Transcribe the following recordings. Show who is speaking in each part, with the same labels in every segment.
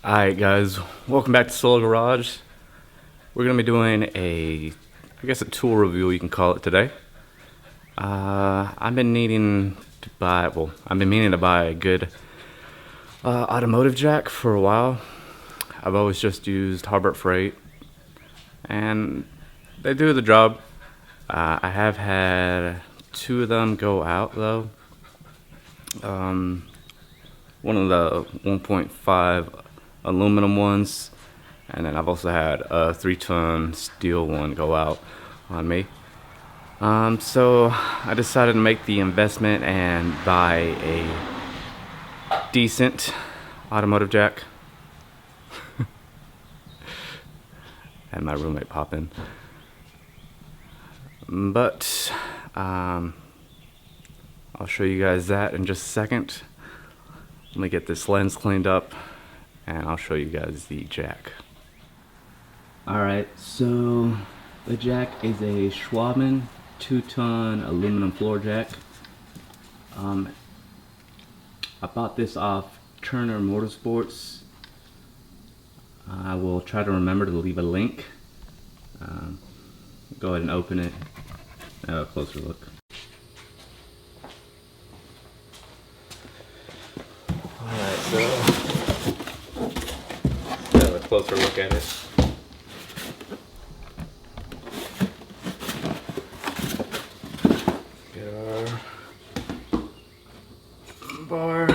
Speaker 1: Alright guys, welcome back to Soul Garage. We're going to be doing a tool review you can call it today. I've been meaning to buy a good automotive jack for a while. I've always just used Harbor Freight, and they do the job. I have had two of them go out though. One of the 1.5 aluminum ones, and then I've also had a 3-ton steel one go out on me. So I decided to make the investment and buy a decent automotive jack. Had my roommate pop in. But I'll show you guys that in just a second. Let me get this lens cleaned up and I'll show you guys the jack. Alright, so the jack is a Schwaben 2-ton aluminum floor jack. I bought this off Turner Motorsports. I will try to remember to leave a link. Go ahead and open it and have a closer look. Alright, so have a closer look at it. Get our bar.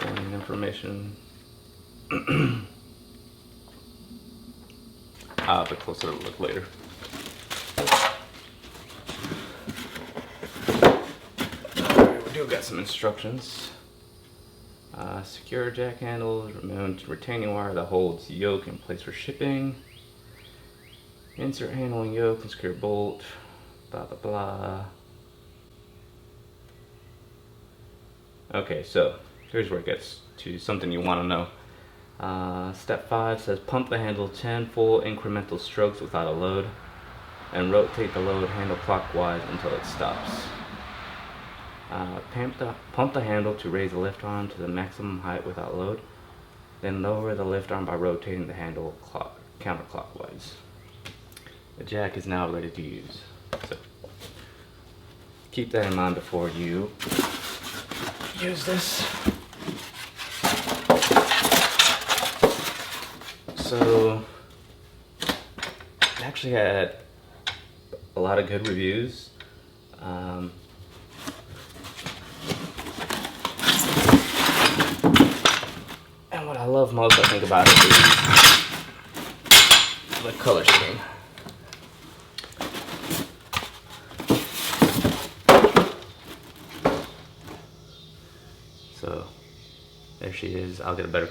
Speaker 1: And information. I'll have a closer look later. Alright, we do got some instructions. Secure jack handles, remove retaining wire that holds yoke in place for shipping. Insert handle and yoke and secure bolt. Blah blah blah. Okay, so here's where it gets to something you want to know. Step 5 says pump the handle 10 full incremental strokes without a load and rotate the load handle clockwise until it stops. Pump the handle to raise the lift arm to the maximum height without load, then lower the lift arm by rotating the handle counterclockwise. The jack is now ready to use, so keep that in mind before you use this. So it actually had a lot of good reviews. And what I love most, I think, about it is the color scheme. So there she is. I'll get a better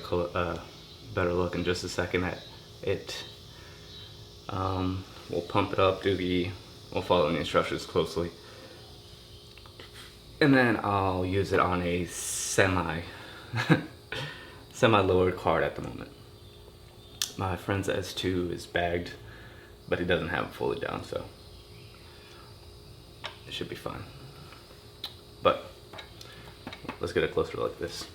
Speaker 1: look in just a second at it. We'll pump it up, we'll follow the instructions closely, and then I'll use it on a semi lowered cart at the moment. My friend's S2 is bagged, but he doesn't have it fully down, so it should be fine. But let's get a closer look at this.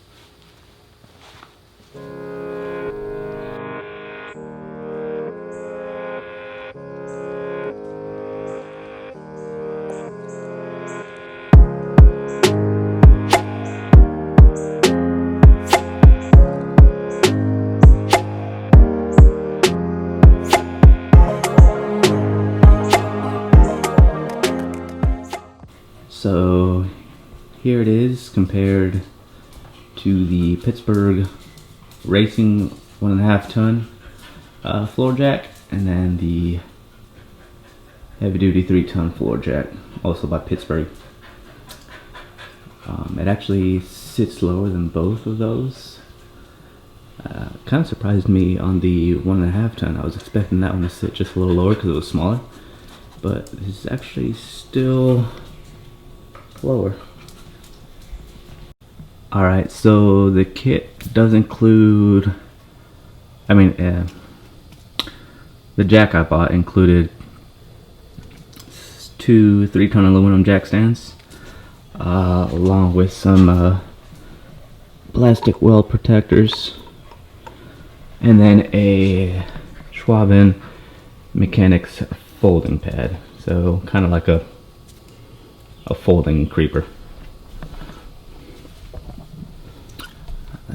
Speaker 1: So here it is compared to the Pittsburgh Racing 1.5-ton floor jack, and then the heavy duty 3-ton floor jack, also by Pittsburgh. It actually sits lower than both of those. Kind of surprised me on the 1.5-ton. I was expecting that one to sit just a little lower because it was smaller, but it's actually still lower. Alright, so the kit does include, the jack I bought included two 3-ton aluminum jack stands, along with some plastic weld protectors, and then a Schwaben mechanics folding pad. So kind of like a folding creeper.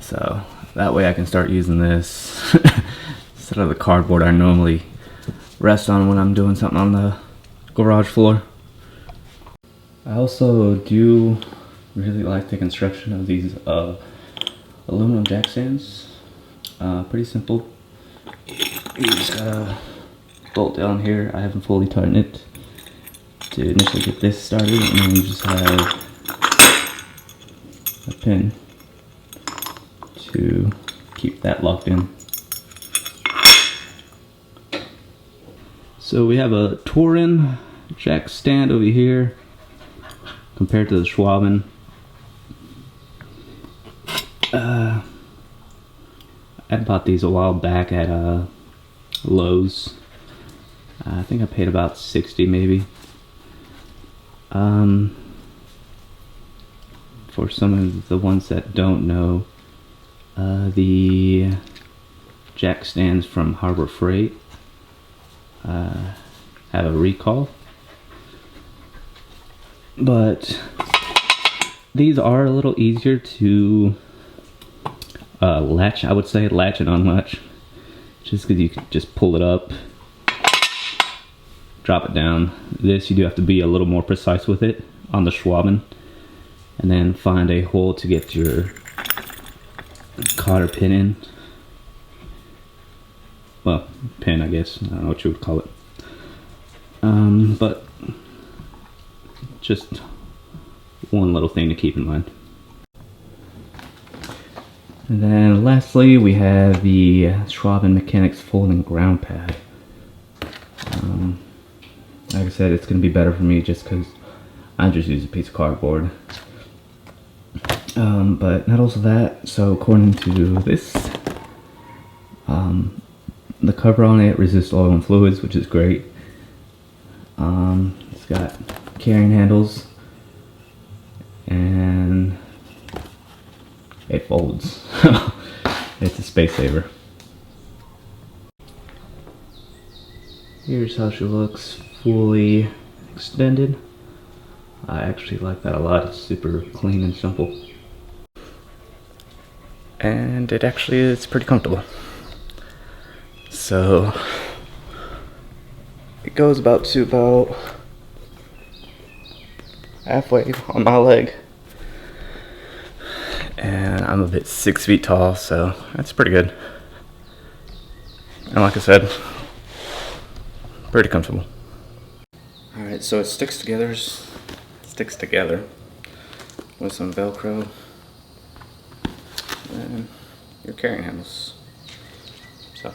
Speaker 1: So that way I can start using this instead of the cardboard I normally rest on when I'm doing something on the garage floor. I also do really like the construction of these aluminum jack stands. Pretty simple. You just gotta bolt down here. I haven't fully tightened it to initially get this started, and then you just have a pin to keep that locked in. So we have a Tauren jack stand over here compared to the Schwaben. I bought these a while back at Lowe's. I think I paid about $60 maybe. For some of the ones that don't know, the jack stands from Harbor Freight have a recall, but these are a little easier to latch. I would say latch and unlatch, just because you can just pull it up, drop it down. This you do have to be a little more precise with it on the Schwaben, and then find a hole to get your cotter pin in. Well, pin, I guess. I don't know what you would call it. But just one little thing to keep in mind. And then lastly, we have the Schwaben Mechanics folding ground pad. Like I said, it's going to be better for me just because I just use a piece of cardboard. But not also that, so according to this, the cover on it resists oil and fluids, which is great. It's got carrying handles, and it folds. It's a space saver. Here's how she looks fully extended. I actually like that a lot. It's super clean and simple. And it actually is pretty comfortable. So it goes about halfway on my leg. And I'm a bit 6 feet tall, so that's pretty good. And like I said, pretty comfortable. Alright, so it sticks together with some Velcro and your carrying handles. So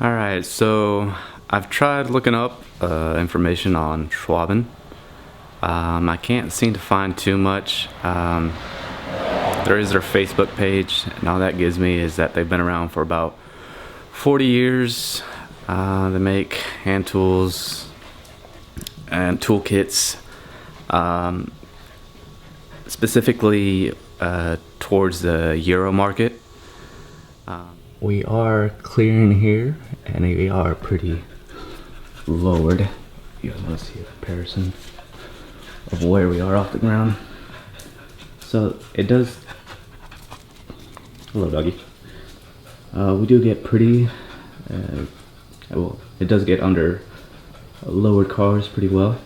Speaker 1: alright, so I've tried looking up information on Schwaben. I can't seem to find too much. There is their Facebook page, and all that gives me is that they've been around for about 40 years. They make hand tools and toolkits, specifically towards the Euro market. We are clearing here, and we are pretty lowered. You guys want to see a comparison of where we are off the ground. So it does. Hello, doggy. We do get pretty. Well, it does get under lowered cars pretty well.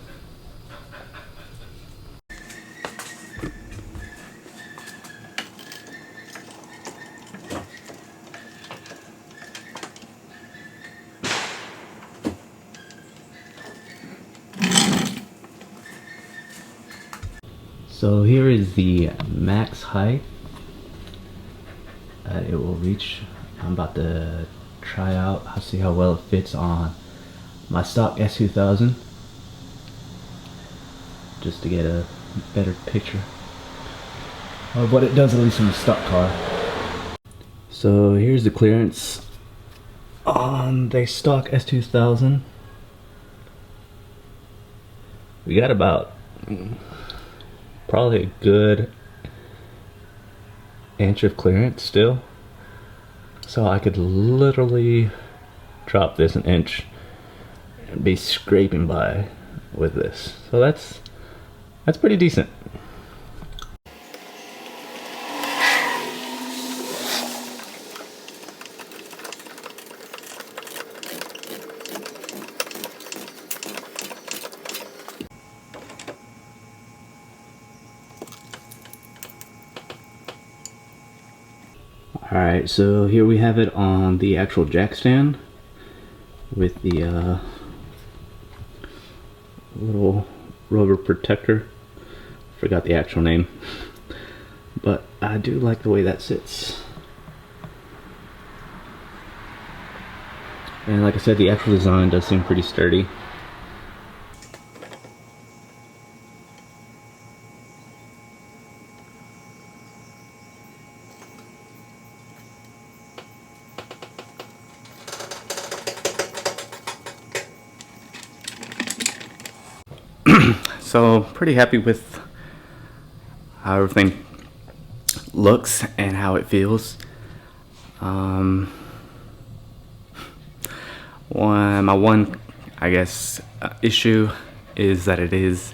Speaker 1: So here is the max height it will reach. I'm about to try out. I'll see how well it fits on my stock S2000, just to get a better picture of what it does, at least in the stock car. So here's the clearance on the stock S2000. We got about probably a good inch of clearance still. So I could literally drop this an inch and be scraping by with this. So that's pretty decent. Alright, so here we have it on the actual jack stand with the little rubber protector. Forgot the actual name, but I do like the way that sits. And like I said, the actual design does seem pretty sturdy. So pretty happy with how everything looks and how it feels. My one I guess issue is that it is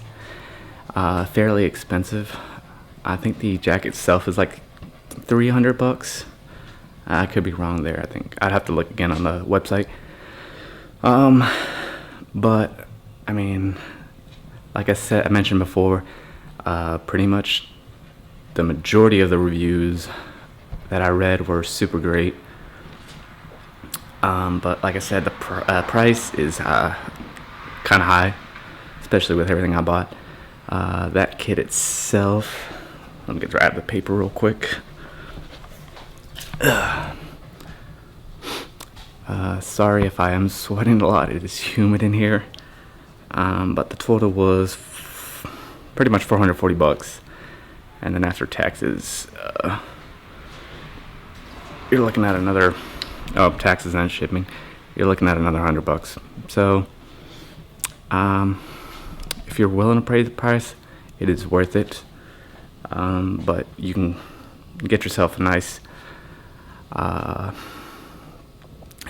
Speaker 1: fairly expensive. I think the jack itself is like $300. I could be wrong there. I think I'd have to look again on the website. But I mean, like I mentioned before, pretty much the majority of the reviews that I read were super great. But like I said, the price is kind of high, especially with everything I bought. That kit itself, let me grab the paper real quick. Sorry if I am sweating a lot, it is humid in here. But the total was pretty much $440, and then after taxes, you're looking at another taxes and shipping. You're looking at another $100. So, if you're willing to pay the price, it is worth it. But you can get yourself a nice.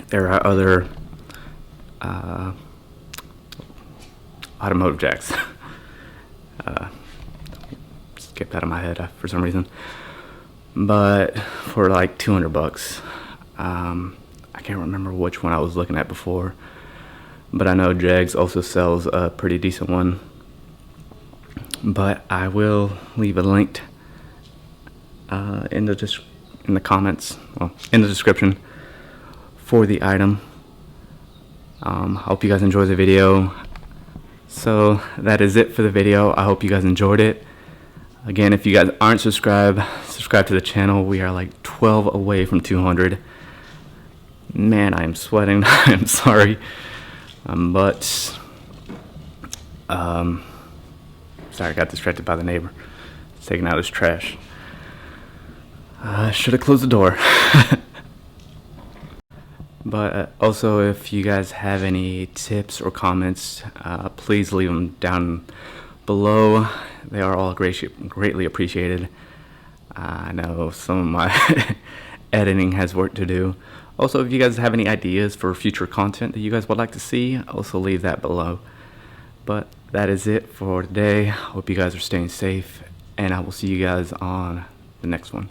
Speaker 1: There are other automotive jacks. Skipped out of my head for some reason. But for like $200, I can't remember which one I was looking at before, but I know Jags also sells a pretty decent one. But I will leave a link in the comments, well, in the description for the item. Hope you guys enjoy the video. So that is it for the video. I hope you guys enjoyed it. Again, if you guys aren't subscribed, subscribe to the channel. We are like 12 away from 200. Man, I am sweating. I am sorry. Sorry, I got distracted by the neighbor. He's taking out his trash. I should have closed the door. But also, if you guys have any tips or comments, please leave them down below. They are all greatly appreciated. I know some of my editing has work to do. Also, if you guys have any ideas for future content that you guys would like to see, also leave that below. But that is it for today. Hope you guys are staying safe, and I will see you guys on the next one.